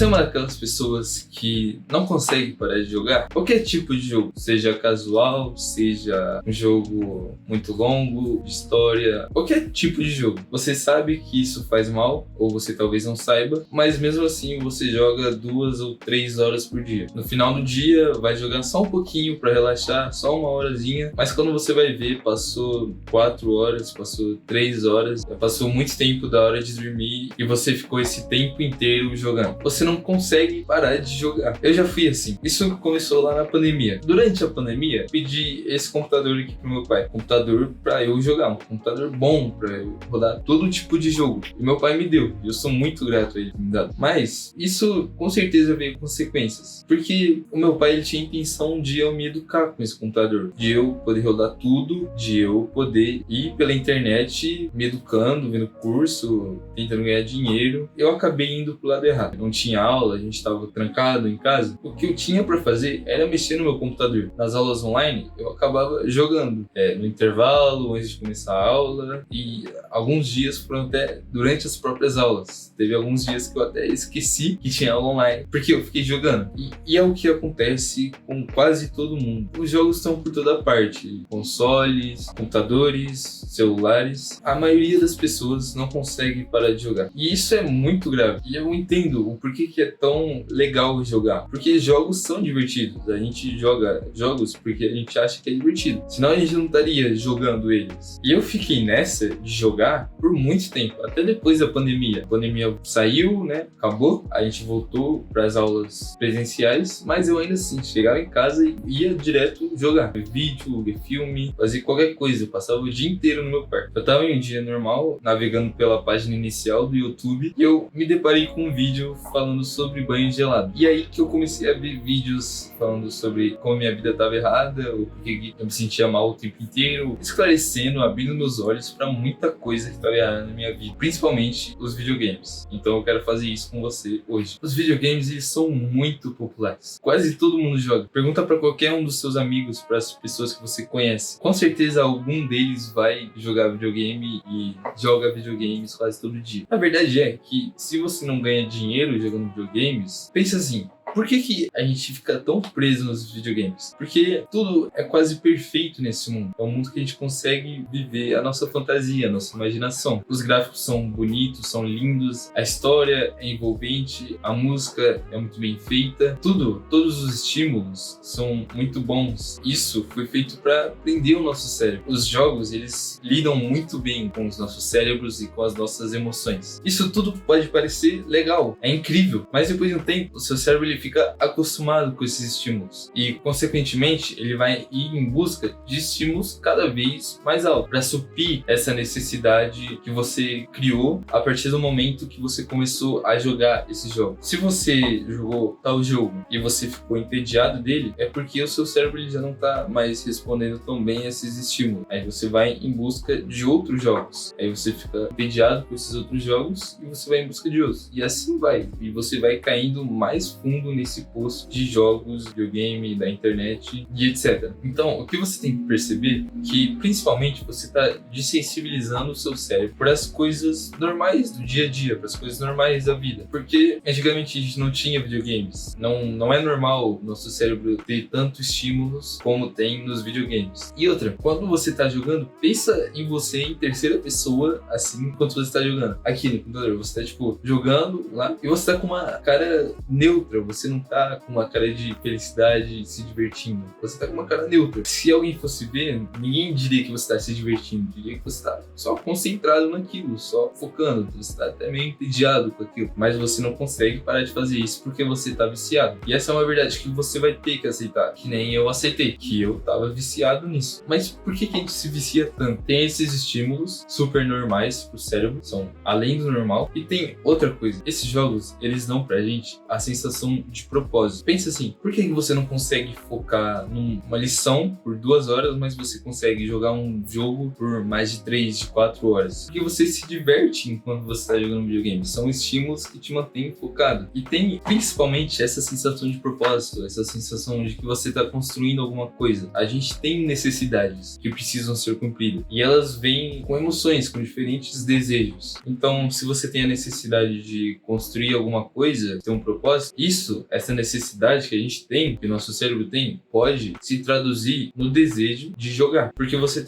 Você é uma daquelas pessoas que não consegue parar de jogar? Qualquer tipo de jogo, seja casual, seja um jogo muito longo, de história, qualquer tipo de jogo. Você sabe que isso faz mal, ou você talvez não saiba, mas mesmo assim você joga 2 ou 3 horas por dia. No final do dia, vai jogar só um pouquinho para relaxar, só uma horazinha, mas quando você vai ver, passou 4 horas, passou 3 horas, já passou muito tempo da hora de dormir e você ficou esse tempo inteiro jogando. Você não consegue parar de jogar. Eu já fui assim. Isso começou lá na pandemia. Durante a pandemia, pedi esse computador aqui pro meu pai. Computador pra eu jogar. Um computador bom pra eu rodar todo tipo de jogo. E meu pai me deu. E eu sou muito grato a ele por me dar. Mas isso com certeza veio consequências. Porque o meu pai ele tinha a intenção de eu me educar com esse computador. De eu poder rodar tudo. De eu poder ir pela internet me educando, vendo curso, tentando ganhar dinheiro. Eu acabei indo pro lado errado. Não tinha aula, a gente estava trancado em casa. O que eu tinha para fazer era mexer no meu computador. Nas aulas online, eu acabava jogando no intervalo, antes de começar a aula, e alguns dias foram até durante as próprias aulas. Teve alguns dias que eu até esqueci que tinha aula online, porque eu fiquei jogando. E é o que acontece com quase todo mundo. Os jogos estão por toda parte. Consoles, computadores, celulares. A maioria das pessoas não consegue parar de jogar. E isso é muito grave. E eu entendo o porquê que é tão legal jogar. Porque jogos são divertidos. A gente joga jogos porque a gente acha que é divertido. Senão a gente não estaria jogando eles. E eu fiquei nessa de jogar por muito tempo. Até depois da pandemia. A pandemia saiu, né? Acabou. A gente voltou para as aulas presenciais. Mas eu ainda assim chegava em casa e ia direto jogar. Ver vídeo, ver filme, fazer qualquer coisa. Eu passava o dia inteiro no meu quarto. Eu tava em um dia normal, navegando pela página inicial do YouTube. E eu me deparei com um vídeo falando sobre banho gelado. E aí que eu comecei a ver vídeos falando sobre como minha vida estava errada, o porquê eu me sentia mal o tempo inteiro, esclarecendo, abrindo meus olhos para muita coisa que estava errada na minha vida, principalmente os videogames. Então eu quero fazer isso com você hoje. Os videogames, eles são muito populares. Quase todo mundo joga. Pergunta para qualquer um dos seus amigos, para as pessoas que você conhece. Com certeza algum deles vai jogar videogame e joga videogames quase todo dia. A verdade é que se você não ganha dinheiro jogando videogames, pensa assim: por que a gente fica tão preso nos videogames? Porque tudo é quase perfeito nesse mundo. É um mundo que a gente consegue viver a nossa fantasia, a nossa imaginação. Os gráficos são bonitos, são lindos, a história é envolvente, a música é muito bem feita. Todos os estímulos são muito bons. Isso foi feito para prender o nosso cérebro. Os jogos, eles lidam muito bem com os nossos cérebros e com as nossas emoções. Isso tudo pode parecer legal, é incrível, mas depois de um tempo, o seu cérebro ele fica acostumado com esses estímulos e, consequentemente, ele vai ir em busca de estímulos cada vez mais altos para suprir essa necessidade que você criou a partir do momento que você começou a jogar esse jogo. Se você jogou tal jogo e você ficou entediado dele, é porque o seu cérebro ele já não está mais respondendo tão bem a esses estímulos. Aí você vai em busca de outros jogos. Aí você fica entediado com esses outros jogos e você vai em busca de outros. E assim vai. E você vai caindo mais fundo nesse poço de jogos, videogame, da internet e etc. Então, o que você tem que perceber é que, principalmente, você está desensibilizando o seu cérebro para as coisas normais do dia a dia, para as coisas normais da vida. Porque, antigamente, a gente não tinha videogames. Não é normal o nosso cérebro ter tantos estímulos como tem nos videogames. E outra, quando você está jogando, pensa em você em terceira pessoa, assim, enquanto você está jogando. Aqui no computador, você está, tipo, jogando lá e você está com uma cara neutra, você não tá com uma cara de felicidade se divertindo, você tá com uma cara neutra. Se alguém fosse ver, ninguém diria que você tá se divertindo, diria que você tá só concentrado naquilo, só focando, você tá até meio entediado com aquilo, mas você não consegue parar de fazer isso porque você tá viciado. E essa é uma verdade que você vai ter que aceitar, que nem eu aceitei, que eu tava viciado nisso. Mas por que a gente se vicia tanto? Tem esses estímulos super normais pro cérebro, são além do normal, e tem outra coisa, esses jogos, eles dão pra gente a sensação de propósito. Pensa assim, por que você não consegue focar numa lição por 2 horas, mas você consegue jogar um jogo por mais de 3, de 4 horas? Porque você se diverte enquanto você está jogando videogame. São estímulos que te mantêm focado. E tem principalmente essa sensação de propósito, essa sensação de que você está construindo alguma coisa. A gente tem necessidades que precisam ser cumpridas. E elas vêm com emoções, com diferentes desejos. Então, se você tem a necessidade de construir alguma coisa, ter um propósito, essa necessidade que a gente tem, que o nosso cérebro tem, pode se traduzir no desejo de jogar. Porque você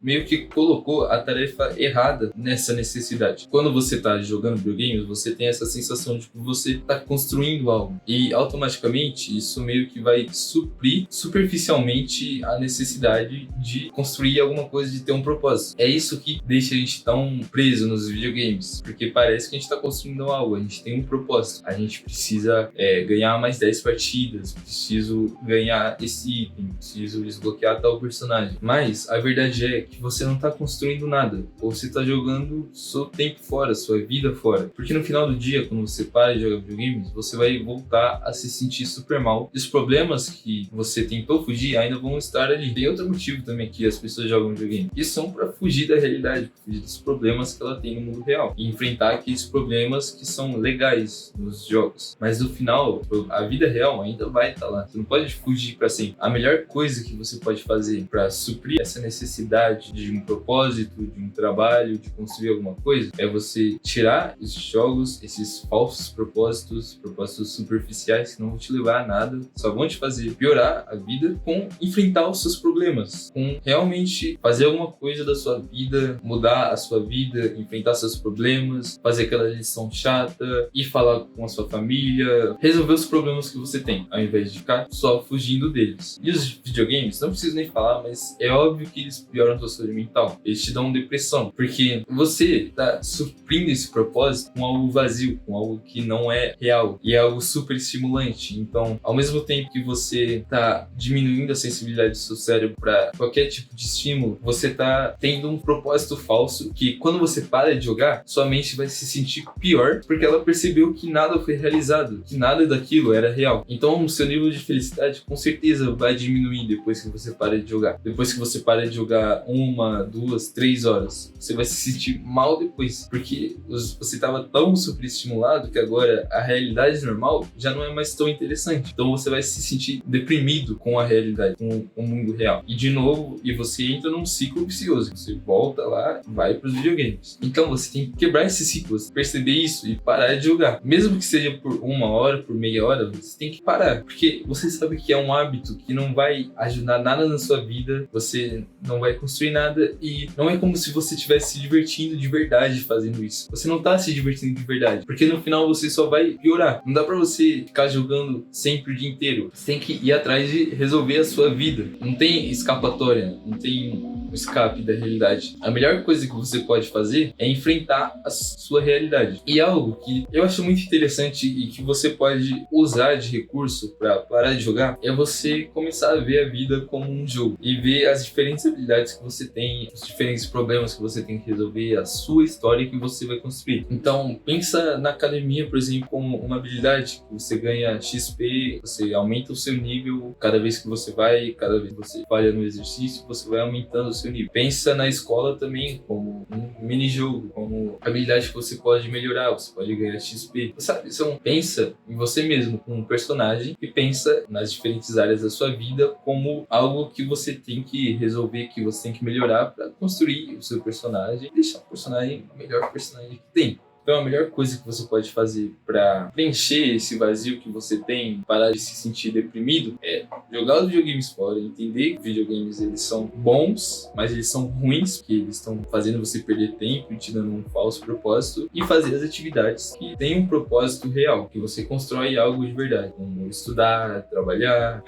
meio que colocou a tarefa errada nessa necessidade. Quando você está jogando videogames, você tem essa sensação de que você está construindo algo. E automaticamente isso meio que vai suprir superficialmente a necessidade de construir alguma coisa, de ter um propósito. É isso que deixa a gente tão preso nos videogames, porque parece que a gente está construindo algo, a gente tem um propósito, a gente precisa ganhar mais 10 partidas, preciso ganhar esse item, preciso desbloquear tal personagem. Mas a verdade é que você não está construindo nada, ou você está jogando seu tempo fora, sua vida fora. Porque no final do dia, quando você para de jogar videogames, você vai voltar a se sentir super mal. E os problemas que você tentou fugir ainda vão estar ali. Tem outro motivo também que as pessoas jogam videogame, que são para fugir da realidade, para fugir dos problemas que ela tem no mundo real e enfrentar aqueles problemas que são legais nos jogos. Mas no final, a vida real ainda vai estar lá. Você não pode fugir para sempre. A melhor coisa que você pode fazer para suprir essa necessidade de um propósito, de um trabalho, de construir alguma coisa, é você tirar esses jogos, esses falsos propósitos superficiais que não vão te levar a nada, só vão te fazer piorar a vida, com enfrentar os seus problemas, com realmente fazer alguma coisa da sua vida, mudar a sua vida, enfrentar seus problemas, fazer aquela lição chata, ir falar com a sua família, resolver os problemas que você tem, ao invés de ficar só fugindo deles. E os videogames, não preciso nem falar, mas é óbvio que eles pioram a sua saúde mental, eles te dão depressão, porque você tá suprindo esse propósito com algo vazio, com algo que não é real, e é algo super estimulante. Então, ao mesmo tempo que você tá diminuindo a sensibilidade do seu cérebro para qualquer tipo de estímulo, você tá tendo um propósito falso que, quando você para de jogar, sua mente vai se sentir pior, porque ela percebeu que nada foi realizado, que nada daquilo era real. Então, o seu nível de felicidade com certeza vai diminuir depois que você para de jogar. Depois que você para de jogar 1, 2, 3 horas, você vai se sentir mal depois, porque você estava tão superestimulado que agora a realidade normal já não é mais tão interessante. Então você vai se sentir deprimido com a realidade, com o mundo real. E de novo, você entra num ciclo vicioso. Você volta lá, vai para os videogames. Então você tem que quebrar esse ciclo, perceber isso e parar de jogar. Mesmo que seja por 1 hora, por meia hora, você tem que parar. Porque você sabe que é um hábito que não vai ajudar nada na sua vida, você não vai construir nada e não é como se você estivesse se divertindo de verdade fazendo isso. Você não tá se divertindo de verdade, porque no final você só vai piorar. Não dá pra você ficar jogando sempre o dia inteiro. Você tem que ir atrás de resolver a sua vida. Não tem escapatória, não tem um escape da realidade. A melhor coisa que você pode fazer é enfrentar a sua realidade. E algo que eu acho muito interessante e que você pode usar de recurso para parar de jogar é você começar a ver a vida como um jogo e ver as diferentes habilidades que você tem, os diferentes problemas que você tem que resolver, a sua história que você vai construir. Então, pensa na academia, por exemplo, como uma habilidade que você ganha XP, você aumenta o seu nível cada vez que você vai, cada vez que você falha no exercício, você vai aumentando o seu nível. Pensa na escola também como um mini-jogo, como habilidade que você pode melhorar, você pode ganhar XP. Sabe? Então, pensa em você mesmo como um personagem e pensa nas diferentes áreas da sua vida como algo que você tem que resolver, que você tem que melhorar para construir o seu personagem e deixar o personagem o melhor personagem que tem. Então a melhor coisa que você pode fazer para preencher esse vazio que você tem, parar de se sentir deprimido, é jogar os videogames fora, entender que os videogames eles são bons, mas eles são ruins, porque eles estão fazendo você perder tempo e te dando um falso propósito, e fazer as atividades que têm um propósito real, que você constrói algo de verdade, como estudar, trabalhar,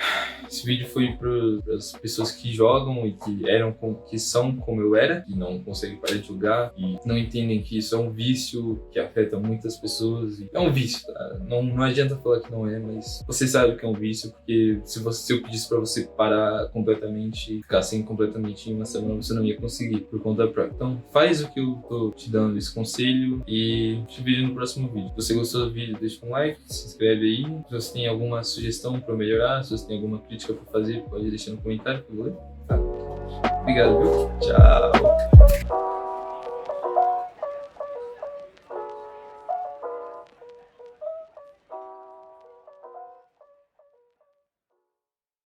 Esse vídeo foi para as pessoas que jogam e que são como eu era, que não conseguem parar de jogar e não entendem que isso é um vício que afeta muitas pessoas. É um vício, tá? Não adianta falar que não é, mas você sabe que é um vício, porque se eu pedisse para você parar completamente, ficar assim completamente em uma semana, você não ia conseguir por conta própria. Então faz o que eu tô te dando esse conselho e te vejo no próximo vídeo. Se você gostou do vídeo, deixa um like, se inscreve aí. Se você tem alguma sugestão para melhorar, se você tem alguma crítica para fazer, pode deixar no comentário que eu vou ler. Tá? Obrigado, viu? Tchau!